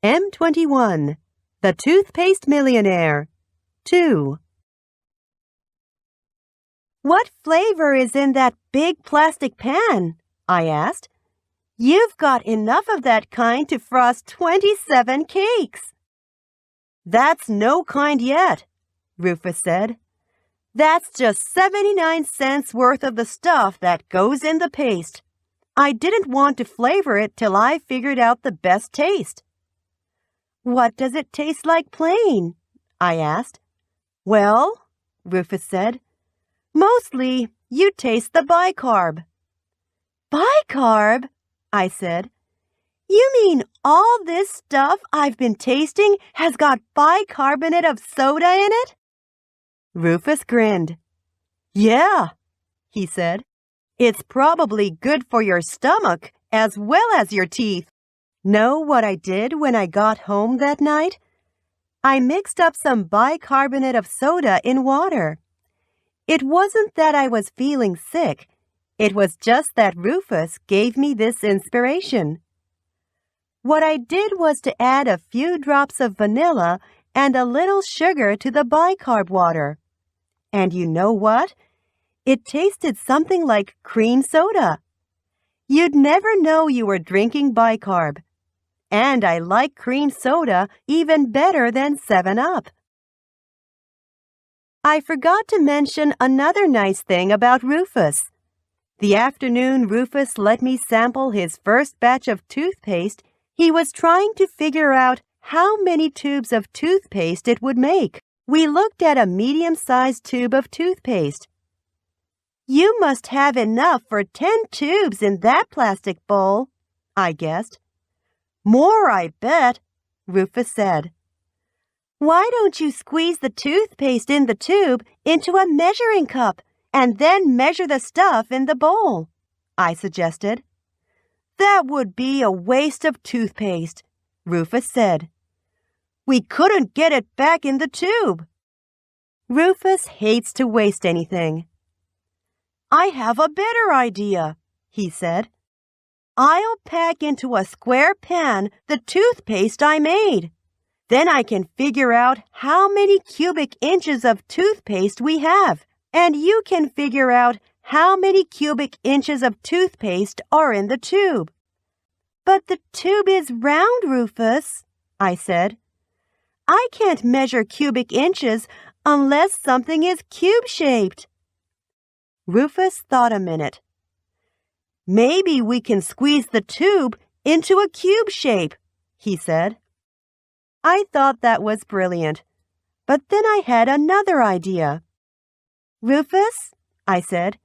M21, The Toothpaste Millionaire. 2. "What flavor is in that big plastic pan?" I asked. "You've got enough of that kind to frost 27 cakes." "That's no kind yet," Rufus said. "That's just 79 cents worth of the stuff that goes in the paste. I didn't want to flavor it till I figured out the best taste." "What does it taste like plain?" I asked. "Well," Rufus said, "mostly you taste the bicarb." "Bicarb?" I said. "You mean all this stuff I've been tasting has got bicarbonate of soda in it?" Rufus grinned. "Yeah," he said. "It's probably good for your stomach as well as your teeth." Know what I did when I got home that night? I mixed up some bicarbonate of soda in water. It wasn't that I was feeling sick. It was just that Rufus gave me this inspiration. What I did was to add a few drops of vanilla and a little sugar to the bicarb water. And you know what? It tasted something like cream soda. You'd never know you were drinking bicarb. And I like cream soda even better than 7-Up. I forgot to mention another nice thing about Rufus. The afternoon Rufus let me sample his first batch of toothpaste, he was trying to figure out how many tubes of toothpaste it would make. We looked at a medium-sized tube of toothpaste. "You must have enough for 10 tubes in that plastic bowl," I guessed. "More, I bet," Rufus said. "Why don't you squeeze the toothpaste in the tube into a measuring cup and then measure the stuff in the bowl?" I suggested. "That would be a waste of toothpaste," Rufus said. "We couldn't get it back in the tube." Rufus hates to waste anything. "I have a better idea," he said. "I'll pack into a square pan the toothpaste I made. Then I can figure out how many cubic inches of toothpaste we have, and you can figure out how many cubic inches of toothpaste are in the tube." "But the tube is round, Rufus," I said. "I can't measure cubic inches unless something is cube-shaped." Rufus thought a minute. "Maybe we can squeeze the tube into a cube shape," he said. I thought that was brilliant, but then I had another idea. "Rufus," I said,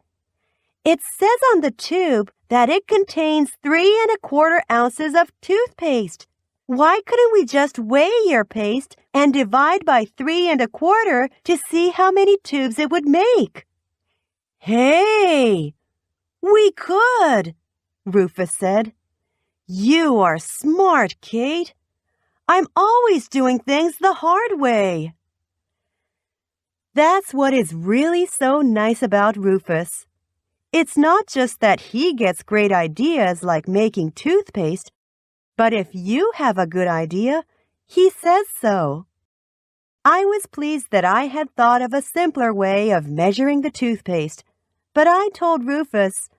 "it says on the tube that it contains 3¼ ounces of toothpaste. Why couldn't we just weigh your paste and divide by 3¼ to see how many tubes it would make?" "Hey! We could," Rufus said. "You are smart, Kate. I'm always doing things the hard way." That's what is really so nice about Rufus. It's not just that he gets great ideas like making toothpaste, but if you have a good idea, he says so. I was pleased that I had thought of a simpler way of measuring the toothpaste, but I told Rufus,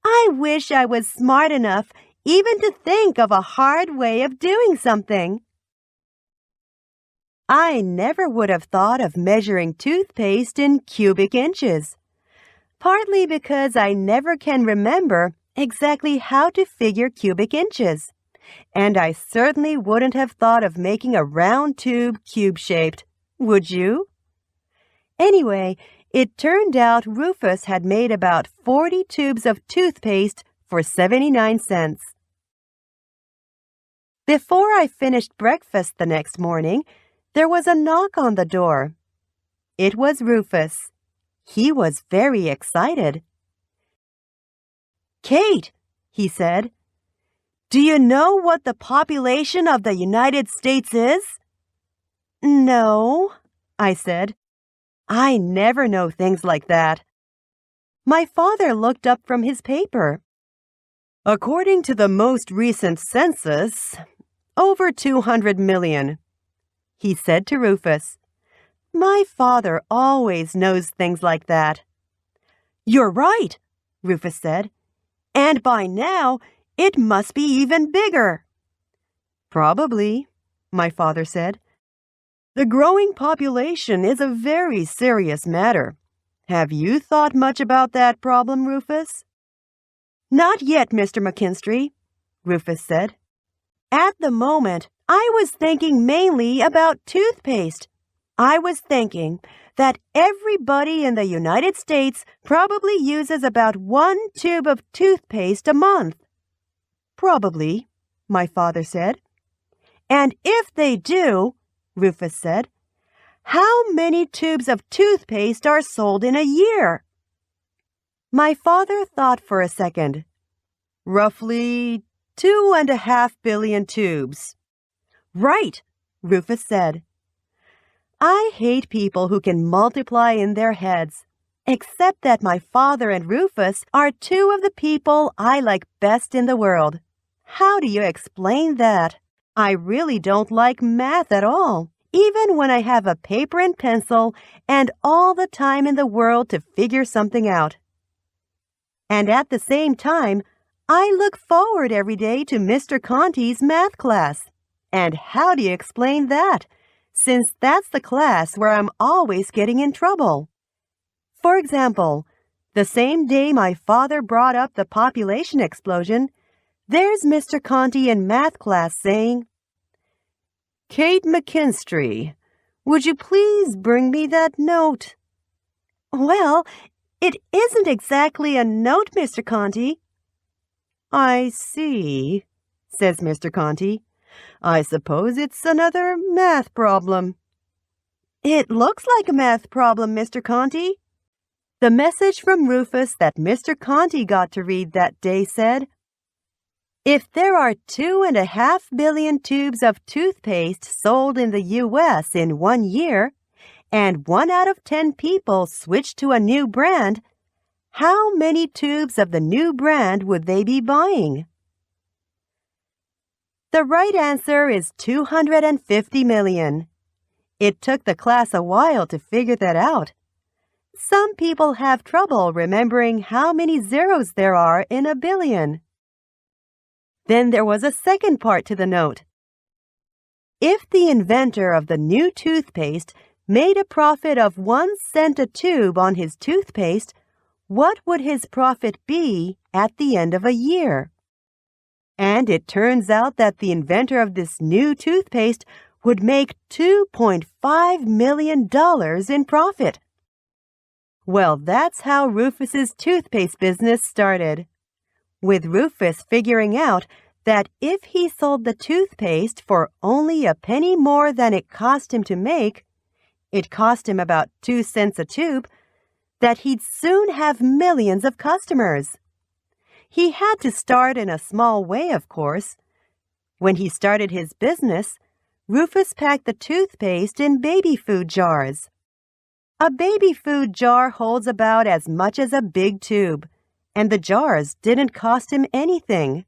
"I wish I was smart enough even to think of a hard way of doing something." I never would have thought of measuring toothpaste in cubic inches, partly because I never can remember exactly how to figure cubic inches, and I certainly wouldn't have thought of making a round tube cube-shaped, would you? Anyway, it turned out Rufus had made about 40 tubes of toothpaste for 79 cents. Before I finished breakfast the next morning, there was a knock on the door. It was Rufus. He was very excited. "Kate," he said, "do you know what the population of the United States is?" "No," I said. I never know things like that. My father looked up from his paper. "According to the most recent census, over 200 million. He said to Rufus, "My father always knows things like that." "You're right," Rufus said. "And by now, it must be even bigger." "Probably," my father said. "The growing population is a very serious matter. Have you thought much about that problem, Rufus?" "Not yet, Mr. MacKinstrey," Rufus said. "At the moment, I was thinking mainly about toothpaste. I was thinking that everybody in the United States probably uses about 1 tube of toothpaste a month." "Probably," my father said. "And if they do," Rufus said, "how many tubes of toothpaste are sold in a year?" My father thought for a second. "Roughly 2.5 billion tubes." "Right," Rufus said. I hate people who can multiply in their heads, except that my father and Rufus are two of the people I like best in the world. How do you explain that? I really don't like math at all, even when I have a paper and pencil and all the time in the world to figure something out. And at the same time, I look forward every day to Mr. Conti's math class. And how do you explain that, since that's the class where I'm always getting in trouble? For example, the same day my father brought up the population explosion, there's Mr. Conti in math class saying, "Kate MacKinstrey, would you please bring me that note?" "Well, it isn't exactly a note, Mr. Conti." "I see," says Mr. Conti. "I suppose it's another math problem." "It looks like a math problem, Mr. Conti." The message from Rufus that Mr. Conti got to read that day said, "If there are 2.5 billion tubes of toothpaste sold in the U.S. in 1 year, and 1 out of 10 people switch to a new brand, how many tubes of the new brand would they be buying?" The right answer is 250 million. It took the class a while to figure that out. Some people have trouble remembering how many zeros there are in a billion. Then there was a second part to the note. If the inventor of the new toothpaste made a profit of 1 cent a tube on his toothpaste, what would his profit be at the end of a year? And it turns out that the inventor of this new toothpaste would make $2.5 million in profit. Well, that's how Rufus's toothpaste business started, with Rufus figuring out that if he sold the toothpaste for only a penny more than it cost him to make, it cost him about 2 cents a tube, that he'd soon have millions of customers. He had to start in a small way, of course. When he started his business, Rufus packed the toothpaste in baby food jars. A baby food jar holds about as much as a big tube, and the jars didn't cost him anything.